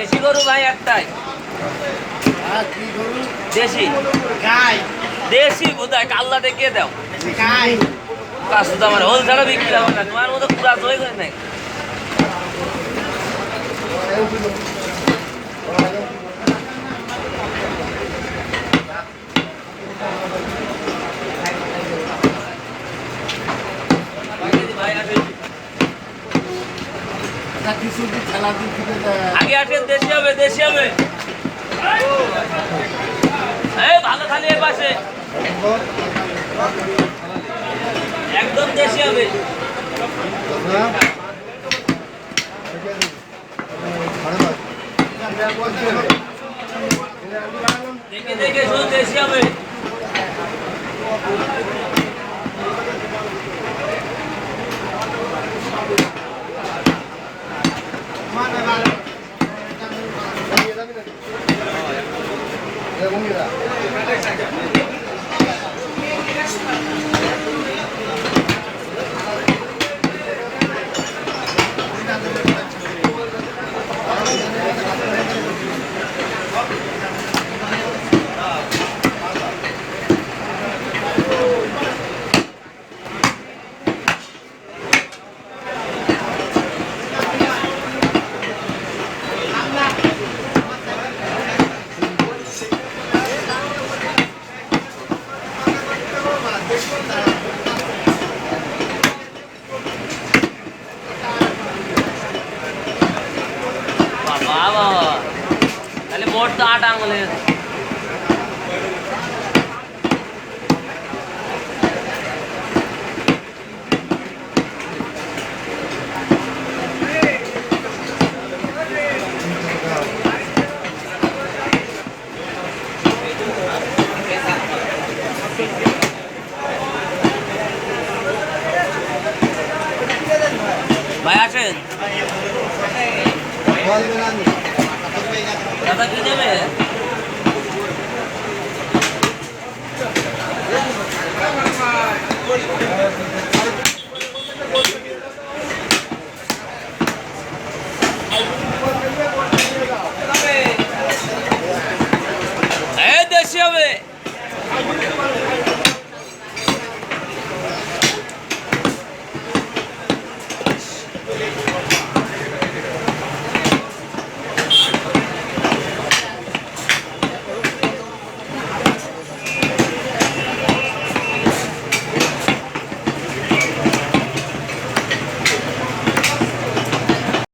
দেশি গরু ভাই একটাই। দেশি দেশি বোধহয় কাল্লা দেখিয়ে দাও। কাজু তো আমার হোল ছাড়া বিক্রি হবে না, তোমার মতো পুরা দই করে নাই। আগে আসেন, দেশি হবে দেশি হবে। এই ভালো খালি এর পাশে একদম দেশি হবে। দেখে দেখে শুধু দেশি হবে। বাবা তাহলে মোট তো 8 আঙুলের। ভাই আসেন দাদা, কি নেবে?